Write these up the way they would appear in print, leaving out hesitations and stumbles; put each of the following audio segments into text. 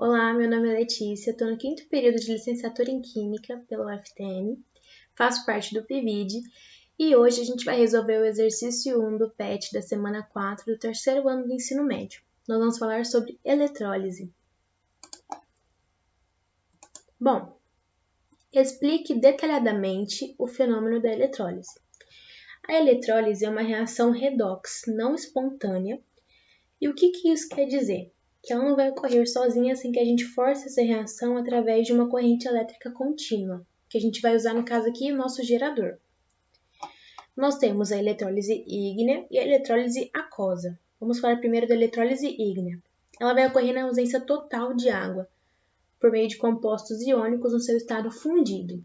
Olá, meu nome é Letícia, estou no 5º período de licenciatura em Química pela UFTM, faço parte do PIVID e hoje a gente vai resolver o exercício 1 do PET da semana 4 do 3º ano do ensino médio. Nós vamos falar sobre eletrólise. Bom, explique detalhadamente o fenômeno da eletrólise. A eletrólise é uma reação redox não espontânea. E o que isso quer dizer? Que ela não vai ocorrer sozinha sem que a gente force essa reação através de uma corrente elétrica contínua, que a gente vai usar no caso aqui o nosso gerador. Nós temos a eletrólise ígnea e a eletrólise aquosa. Vamos falar primeiro da eletrólise ígnea. Ela vai ocorrer na ausência total de água, por meio de compostos iônicos no seu estado fundido.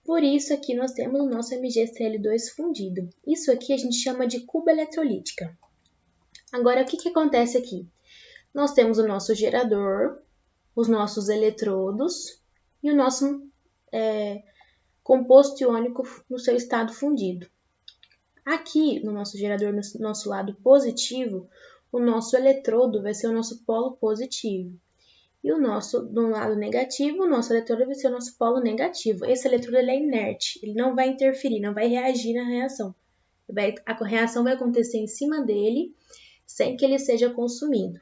Por isso aqui nós temos o nosso MgCl2 fundido. Isso aqui a gente chama de cuba eletrolítica. Agora, o que acontece aqui? Nós temos o nosso gerador, os nossos eletrodos e o nosso composto iônico no seu estado fundido. Aqui, no nosso gerador, no nosso lado positivo, o nosso eletrodo vai ser o nosso polo positivo. E no lado negativo, o nosso eletrodo vai ser o nosso polo negativo. Esse eletrodo ele é inerte, ele não vai interferir, não vai reagir na reação. A reação vai acontecer em cima dele, sem que ele seja consumido.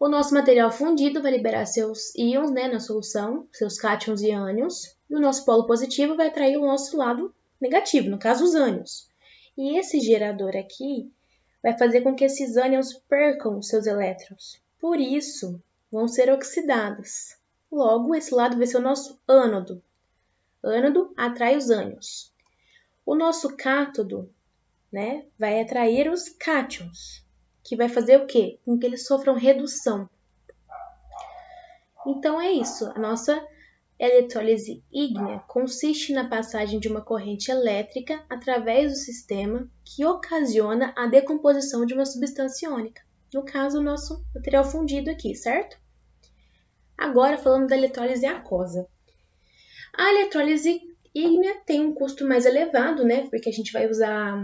O nosso material fundido vai liberar seus íons na solução, seus cátions e ânions, e o nosso polo positivo vai atrair o nosso lado negativo, no caso os ânions. E esse gerador aqui vai fazer com que esses ânions percam os seus elétrons. Por isso, vão ser oxidados. Logo, esse lado vai ser o nosso ânodo. Ânodo atrai os ânions. O nosso cátodo vai atrair os cátions, que vai fazer o quê? Com que eles sofram redução. Então é isso, a nossa eletrólise ígnea consiste na passagem de uma corrente elétrica através do sistema que ocasiona a decomposição de uma substância iônica. No caso, o nosso material fundido aqui, certo? Agora falando da eletrólise aquosa. A eletrólise ígnea tem um custo mais elevado, porque a gente vai usar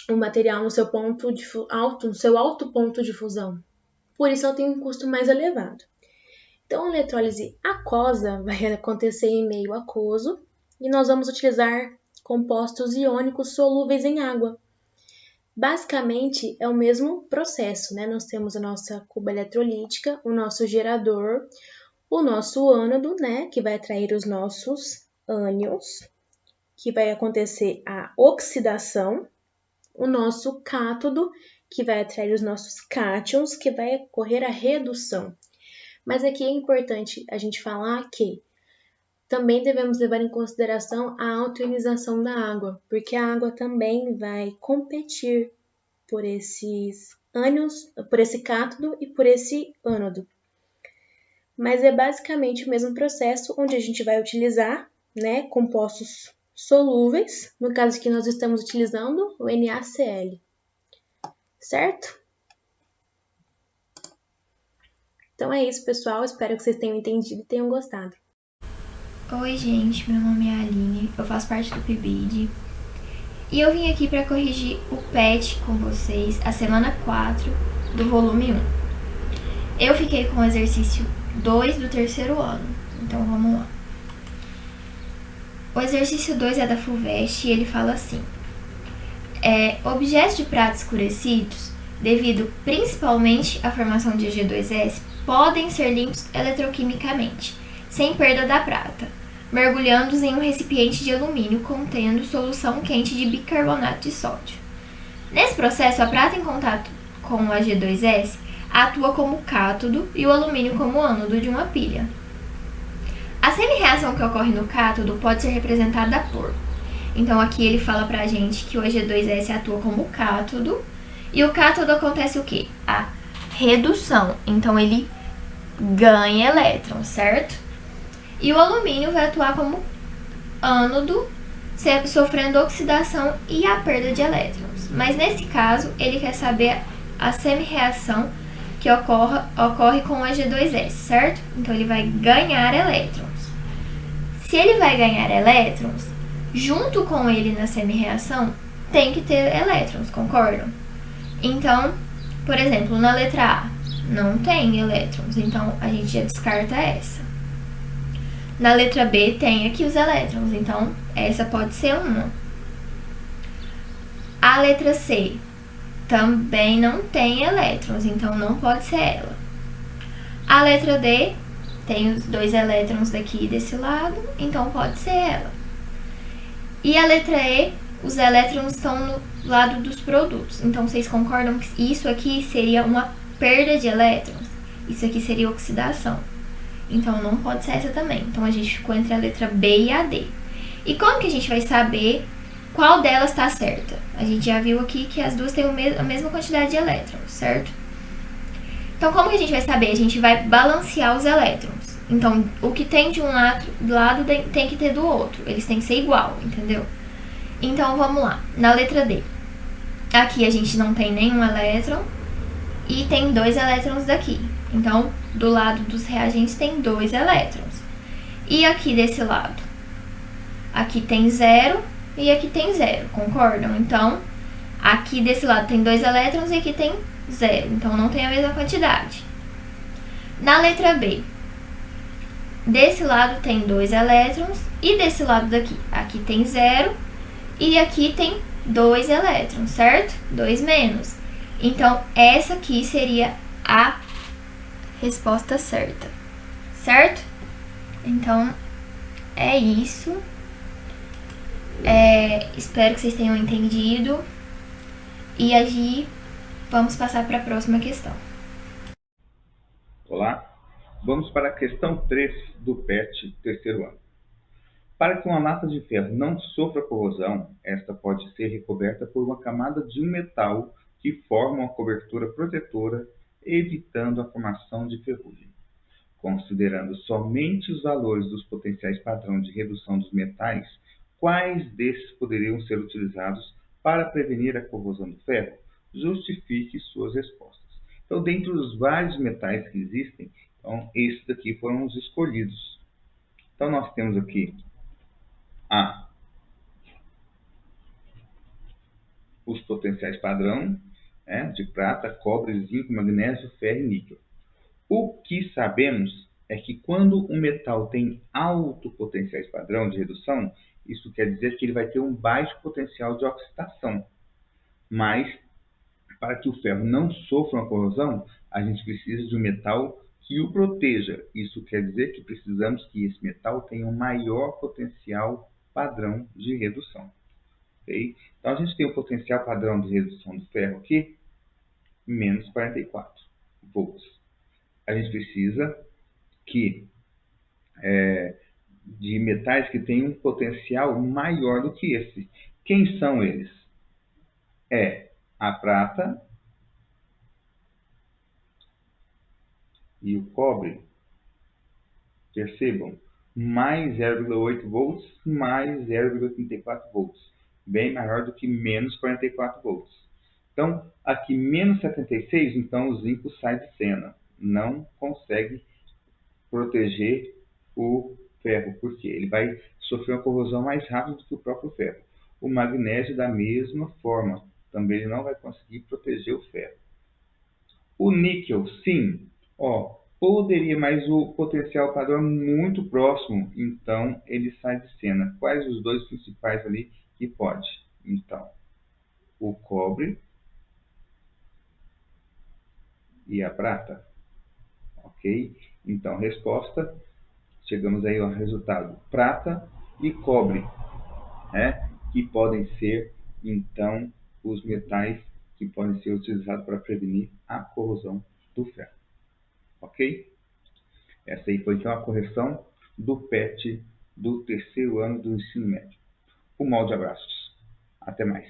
o material no seu alto ponto de fusão. Por isso ela tem um custo mais elevado. Então, a eletrólise aquosa vai acontecer em meio aquoso e nós vamos utilizar compostos iônicos solúveis em água. Basicamente, é o mesmo processo, Nós temos a nossa cuba eletrolítica, o nosso gerador, o nosso ânodo, que vai atrair os nossos ânions, que vai acontecer a oxidação, o nosso cátodo, que vai atrair os nossos cátions, que vai ocorrer a redução. Mas aqui é importante a gente falar que também devemos levar em consideração a autoionização da água, porque a água também vai competir por esses ânions, por esse cátodo e por esse ânodo. Mas é basicamente o mesmo processo onde a gente vai utilizar compostos solúveis, no caso aqui nós estamos utilizando o NaCl, certo? Então é isso, pessoal, espero que vocês tenham entendido e tenham gostado. Oi, gente, meu nome é Aline, eu faço parte do PIBID e eu vim aqui para corrigir o PET com vocês, a semana 4 do volume 1. Eu fiquei com o exercício 2 do 3º ano, então vamos lá. O exercício 2 é da FUVEST e ele fala assim: objetos de prata escurecidos, devido principalmente à formação de Ag2S, podem ser limpos eletroquimicamente, sem perda da prata, mergulhando-os em um recipiente de alumínio contendo solução quente de bicarbonato de sódio. Nesse processo, a prata em contato com o Ag2S atua como cátodo e o alumínio como ânodo de uma pilha. A semi-reação que ocorre no cátodo pode ser representada por... Então aqui ele fala pra gente que o Ag2S atua como cátodo e o cátodo acontece o quê? A redução. Então ele ganha elétrons, certo? E o alumínio vai atuar como ânodo, sofrendo oxidação e a perda de elétrons. Mas nesse caso, ele quer saber a semi-reação que ocorre com o Ag2S, certo? Então ele vai ganhar elétrons. Se ele vai ganhar elétrons, junto com ele na semi-reação, tem que ter elétrons, concordam? Então, por exemplo, na letra A, não tem elétrons, então a gente já descarta essa. Na letra B tem aqui os elétrons, então essa pode ser uma. A letra C também não tem elétrons, então não pode ser ela. A letra D tem os 2 elétrons daqui desse lado, então pode ser ela. E a letra E, os elétrons estão no lado dos produtos. Então, vocês concordam que isso aqui seria uma perda de elétrons? Isso aqui seria oxidação. Então, não pode ser essa também. Então, a gente ficou entre a letra B e a D. E como que a gente vai saber qual delas está certa? A gente já viu aqui que as duas têm a mesma quantidade de elétrons, certo? Então, como que a gente vai saber? A gente vai balancear os elétrons. Então, o que tem de um lado tem que ter do outro. Eles têm que ser igual, entendeu? Então, vamos lá. Na letra D. Aqui a gente não tem nenhum elétron e tem 2 elétrons daqui. Então, do lado dos reagentes tem 2 elétrons. E aqui desse lado? Aqui tem 0 e aqui tem 0, concordam? Então, aqui desse lado tem 2 elétrons e aqui tem 0. Então, não tem a mesma quantidade. Na letra B. Desse lado tem 2 elétrons e desse lado daqui, aqui tem 0 e aqui tem 2 elétrons, certo? 2 menos. Então, essa aqui seria a resposta certa, certo? Então, é isso. Espero que vocês tenham entendido. E aí, vamos passar para a próxima questão. Olá. Vamos para a questão 3 do PET, terceiro ano. Para que uma lata de ferro não sofra corrosão, esta pode ser recoberta por uma camada de um metal que forma uma cobertura protetora, evitando a formação de ferrugem. Considerando somente os valores dos potenciais padrão de redução dos metais, quais desses poderiam ser utilizados para prevenir a corrosão do ferro? Justifique suas respostas. Então, dentre os vários metais que existem, então, esses daqui foram os escolhidos. Então, nós temos aqui os potenciais padrão, de prata, cobre, zinco, magnésio, ferro e níquel. O que sabemos é que quando um metal tem alto potenciais padrão de redução, isso quer dizer que ele vai ter um baixo potencial de oxidação. Mas, para que o ferro não sofra uma corrosão, a gente precisa de um metal que o proteja. Isso quer dizer que precisamos que esse metal tenha um maior potencial padrão de redução. Okay? Então, a gente tem o potencial padrão de redução do ferro aqui, menos 44 volts. A gente precisa de metais que tenham um potencial maior do que esse. Quem são eles? A prata e o cobre. Percebam, mais 0,8 volts, mais 0,34 volts. Bem maior do que menos 44 volts. Então, aqui menos 76, então o zinco sai de cena. Não consegue proteger o ferro, porque ele vai sofrer uma corrosão mais rápido do que o próprio ferro. O magnésio, da mesma forma, também ele não vai conseguir proteger o ferro. O níquel, sim, poderia, mas o potencial padrão é muito próximo, então ele sai de cena. Quais os 2 principais ali que pode? Então, o cobre e a prata. Ok? Então, resposta, chegamos aí ao resultado. Prata e cobre, que podem ser, então, os metais que podem ser utilizados para prevenir a corrosão do ferro. Ok? Essa aí foi então a correção do PET do terceiro ano do ensino médio. Um molde de abraços. Até mais.